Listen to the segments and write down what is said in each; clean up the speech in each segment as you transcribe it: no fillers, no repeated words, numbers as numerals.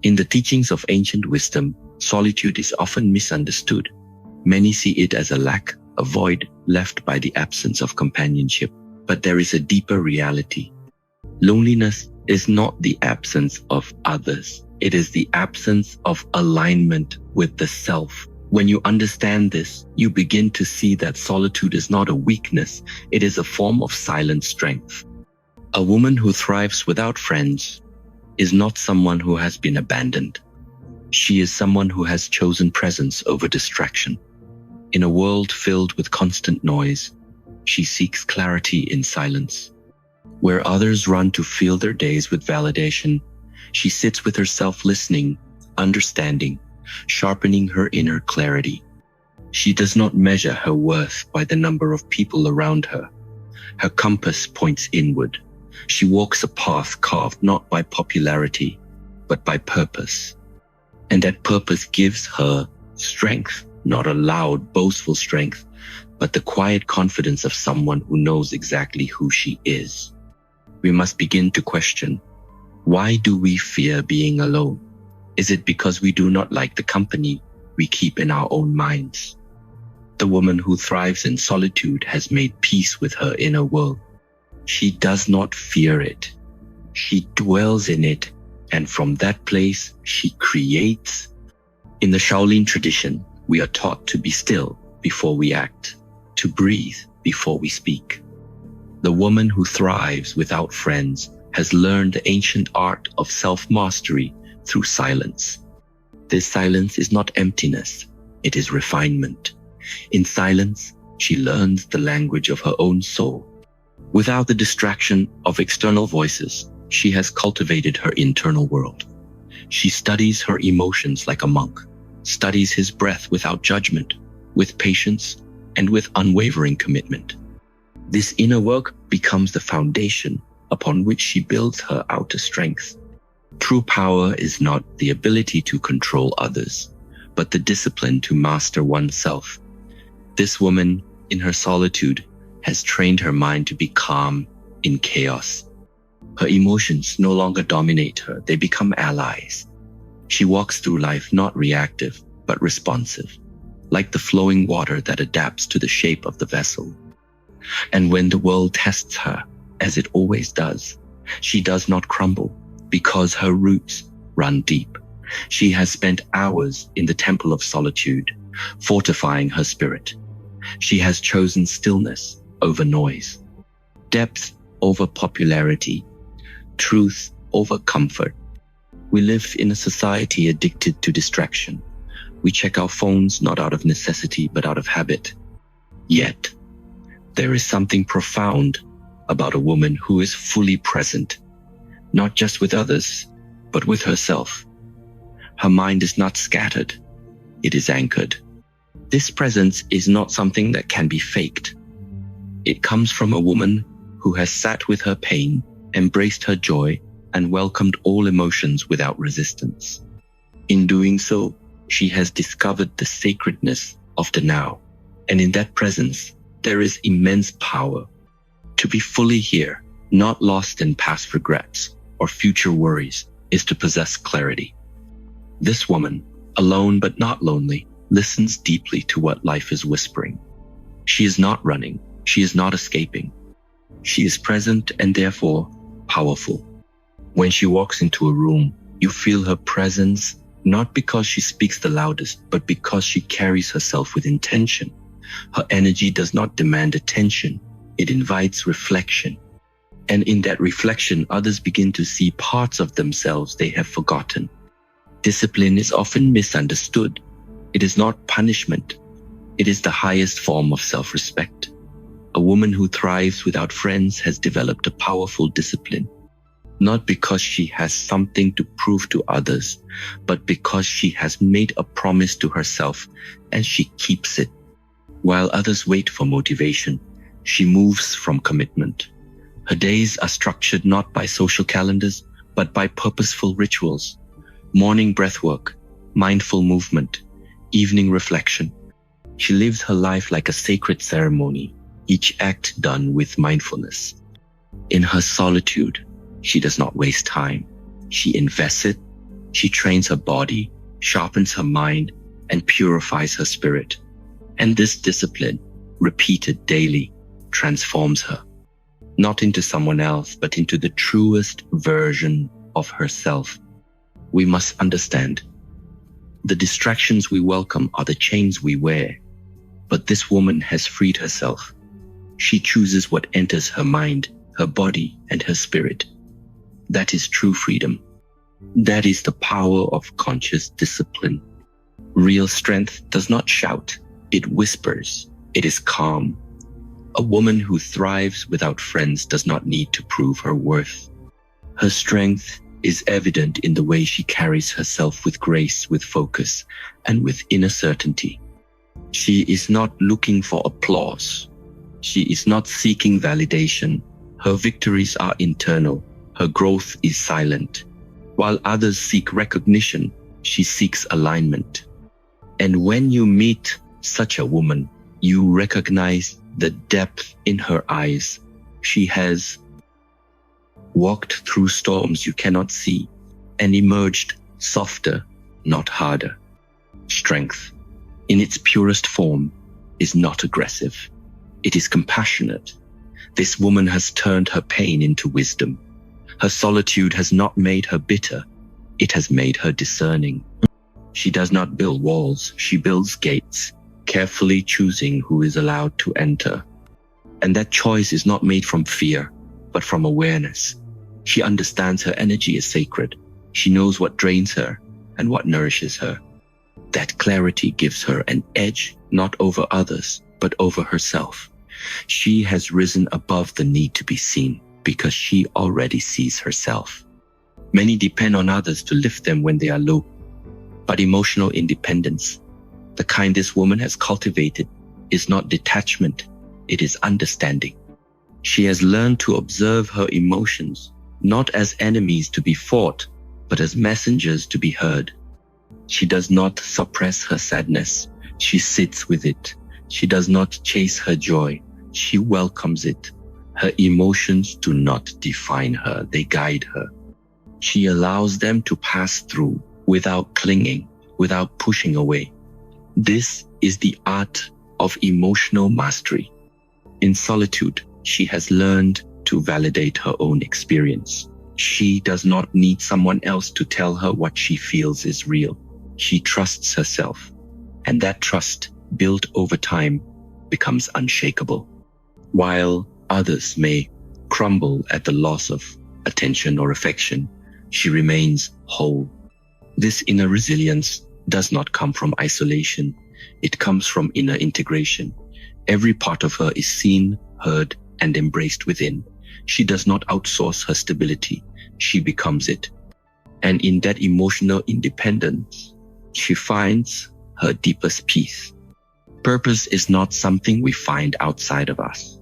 In the teachings of ancient wisdom, solitude is often misunderstood. Many see it as a lack, a void left by the absence of companionship. But there is a deeper reality. Loneliness is not the absence of others. It is the absence of alignment with the self. When you understand this, you begin to see that solitude is not a weakness. It is a form of silent strength. A woman who thrives without friends is not someone who has been abandoned. She is someone who has chosen presence over distraction. In a world filled with constant noise, she seeks clarity in silence. Where others run to fill their days with validation, she sits with herself listening, understanding, sharpening her inner clarity. She does not measure her worth by the number of people around her. Her compass points inward. She walks a path carved not by popularity, but by purpose. And that purpose gives her strength, not a loud, boastful strength, but the quiet confidence of someone who knows exactly who she is. We must begin to question, why do we fear being alone? Is it because we do not like the company we keep in our own minds? The woman who thrives in solitude has made peace with her inner world. She does not fear it. She dwells in it, and from that place she creates. In the Shaolin tradition, we are taught to be still before we act, to breathe before we speak. The woman who thrives without friends has learned the ancient art of self-mastery through silence. This silence is not emptiness, it is refinement. In silence, she learns the language of her own soul. Without the distraction of external voices, she has cultivated her internal world. She studies her emotions like a monk, studies his breath without judgment, with patience, and with unwavering commitment. This inner work becomes the foundation upon which she builds her outer strength. True power is not the ability to control others, but the discipline to master oneself. This woman, in her solitude, has trained her mind to be calm in chaos. Her emotions no longer dominate her, they become allies. She walks through life not reactive, but responsive, like the flowing water that adapts to the shape of the vessel. And when the world tests her, as it always does, she does not crumble because her roots run deep. She has spent hours in the temple of solitude, fortifying her spirit. She has chosen stillness over noise, depth over popularity, truth over comfort. We live in a society addicted to distraction. We check our phones not out of necessity, but out of habit. Yet, there is something profound about a woman who is fully present, not just with others, but with herself. Her mind is not scattered, it is anchored. This presence is not something that can be faked. It comes from a woman who has sat with her pain, embraced her joy, and welcomed all emotions without resistance. In doing so, she has discovered the sacredness of the now, and in that presence, there is immense power. To be fully here, not lost in past regrets or future worries, is to possess clarity. This woman, alone but not lonely, listens deeply to what life is whispering. She is not running, she is not escaping. She is present and therefore powerful. When she walks into a room, you feel her presence not because she speaks the loudest, but because she carries herself with intention. Her energy does not demand attention, it invites reflection. And in that reflection, others begin to see parts of themselves they have forgotten. Discipline is often misunderstood. It is not punishment. It is the highest form of self-respect. A woman who thrives without friends has developed a powerful discipline, not because she has something to prove to others, but because she has made a promise to herself and she keeps it. While others wait for motivation, she moves from commitment. Her days are structured not by social calendars, but by purposeful rituals. Morning breathwork, mindful movement, evening reflection. She lives her life like a sacred ceremony, each act done with mindfulness. In her solitude, she does not waste time. She invests it She trains her body, sharpens her mind, and purifies her spirit. And this discipline, repeated daily, transforms her, not into someone else, but into the truest version of herself. We must understand, the distractions we welcome are the chains we wear, but this woman has freed herself. She chooses what enters her mind, her body, and her spirit. That is true freedom. That is the power of conscious discipline. Real strength does not shout, it whispers, it is calm. A woman who thrives without friends does not need to prove her worth. Her strength is evident in the way she carries herself with grace, with focus, and with inner certainty. She is not looking for applause. She is not seeking validation. Her victories are internal. Her growth is silent. While others seek recognition, she seeks alignment. And when you meet such a woman, you recognize the depth in her eyes. She has walked through storms you cannot see and emerged softer, not harder. Strength, in its purest form, is not aggressive. It is compassionate. This woman has turned her pain into wisdom. Her solitude has not made her bitter. It has made her discerning. She does not build walls. She builds gates, carefully choosing who is allowed to enter. And that choice is not made from fear, but from awareness. She understands her energy is sacred. She knows what drains her and what nourishes her. That clarity gives her an edge, not over others, but over herself. She has risen above the need to be seen because she already sees herself. Many depend on others to lift them when they are low. But emotional independence, the kind this woman has cultivated, is not detachment, it is understanding. She has learned to observe her emotions, not as enemies to be fought, but as messengers to be heard. She does not suppress her sadness, she sits with it. She does not chase her joy, she welcomes it. Her emotions do not define her, they guide her. She allows them to pass through without clinging, without pushing away. This is the art of emotional mastery. In solitude, she has learned to validate her own experience. She does not need someone else to tell her what she feels is real. She trusts herself, and that trust, built over time, becomes unshakable. While others may crumble at the loss of attention or affection, she remains whole. This inner resilience does not come from isolation. It comes from inner integration. Every part of her is seen, heard, and embraced within. She does not outsource her stability. She becomes it. And in that emotional independence, she finds her deepest peace. Purpose is not something we find outside of us.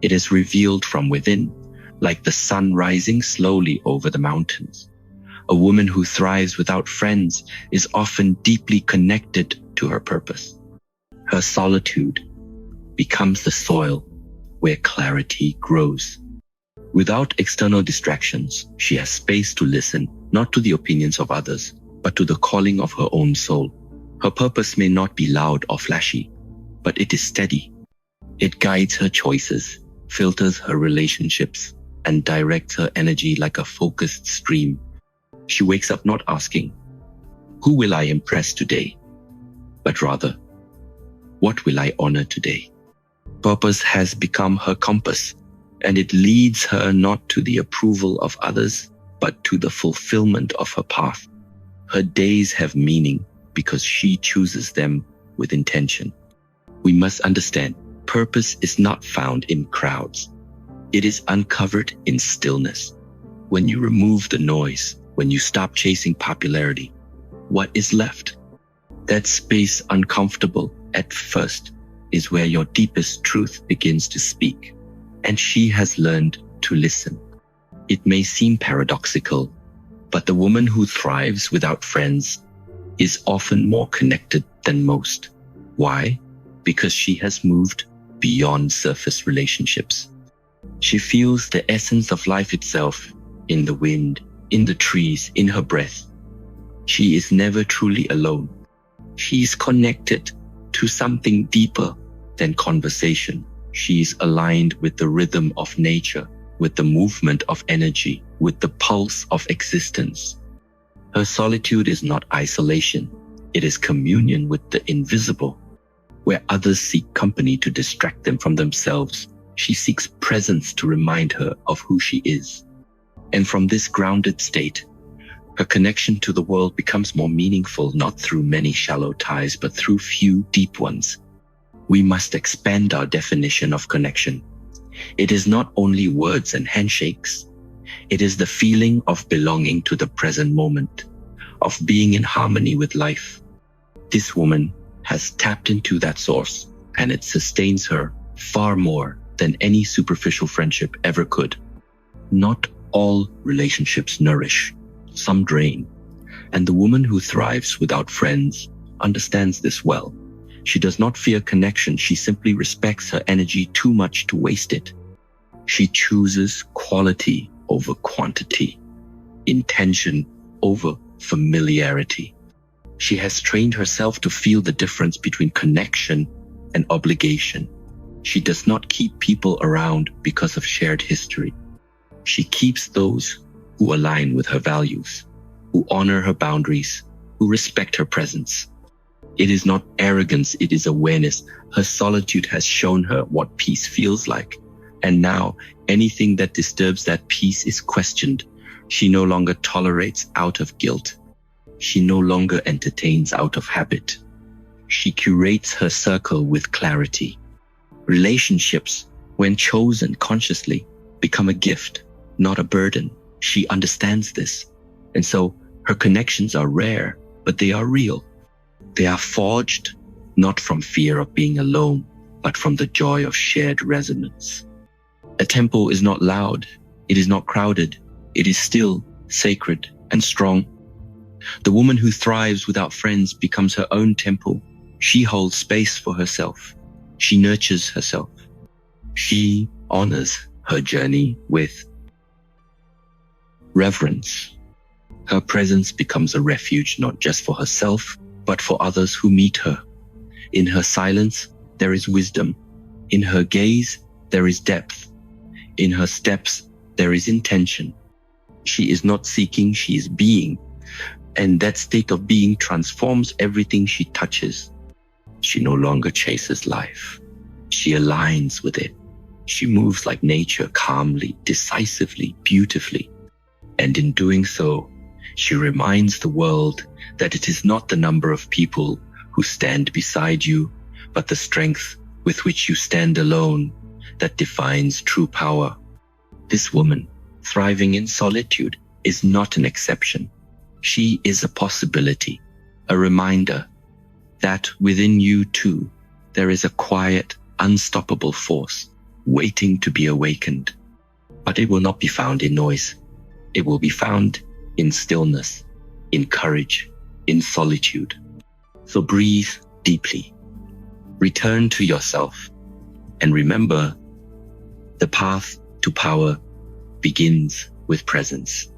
It is revealed from within, like the sun rising slowly over the mountains. A woman who thrives without friends is often deeply connected to her purpose. Her solitude becomes the soil where clarity grows. Without external distractions, she has space to listen, not to the opinions of others, but to the calling of her own soul. Her purpose may not be loud or flashy, but it is steady. It guides her choices, filters her relationships, and directs her energy like a focused stream. She wakes up not asking, "Who will I impress today?" but rather, "What will I honor today?" Purpose has become her compass, and it leads her not to the approval of others, but to the fulfillment of her path. Her days have meaning because she chooses them with intention. We must understand, purpose is not found in crowds. It is uncovered in stillness. When you remove the noise, when you stop chasing popularity, what is left? That space, uncomfortable at first, is where your deepest truth begins to speak. And she has learned to listen. It may seem paradoxical, but the woman who thrives without friends is often more connected than most. Why? Because she has moved beyond surface relationships. She feels the essence of life itself in the wind, in the trees, in her breath. She is never truly alone. She is connected to something deeper than conversation. She is aligned with the rhythm of nature, with the movement of energy, with the pulse of existence. Her solitude is not isolation. It is communion with the invisible. Where others seek company to distract them from themselves, she seeks presence to remind her of who she is. And from this grounded state, her connection to the world becomes more meaningful, not through many shallow ties, but through few deep ones. We must expand our definition of connection. It is not only words and handshakes. It is the feeling of belonging to the present moment, of being in harmony with life. This woman has tapped into that source, and it sustains her far more than any superficial friendship ever could. Not all relationships nourish. Some drain. And the woman who thrives without friends understands this well. She does not fear connection. She simply respects her energy too much to waste it. She chooses quality over quantity, intention over familiarity. She has trained herself to feel the difference between connection and obligation. She does not keep people around because of shared history. She keeps those who align with her values, who honor her boundaries, who respect her presence. It is not arrogance, it is awareness. Her solitude has shown her what peace feels like. And now anything that disturbs that peace is questioned. She no longer tolerates out of guilt. She no longer entertains out of habit. She curates her circle with clarity. Relationships, when chosen consciously, become a gift, not a burden. She understands this. And so her connections are rare, but they are real. They are forged not from fear of being alone, but from the joy of shared resonance. A temple is not loud. It is not crowded. It is still, sacred, and strong. The woman who thrives without friends becomes her own temple. She holds space for herself. She nurtures herself. She honors her journey with reverence. Her presence becomes a refuge not just for herself, but for others who meet her. In her silence, there is wisdom. In her gaze, there is depth. In her steps, there is intention. She is not seeking, she is being. And that state of being transforms everything she touches. She no longer chases life. She aligns with it. She moves like nature, calmly, decisively, beautifully. And in doing so, she reminds the world that it is not the number of people who stand beside you, but the strength with which you stand alone that defines true power. This woman, thriving in solitude, is not an exception. She is a possibility, a reminder that within you too, there is a quiet, unstoppable force waiting to be awakened. But it will not be found in noise. It will be found in stillness, in courage, in solitude. So breathe deeply, return to yourself, and remember, the path to power begins with presence.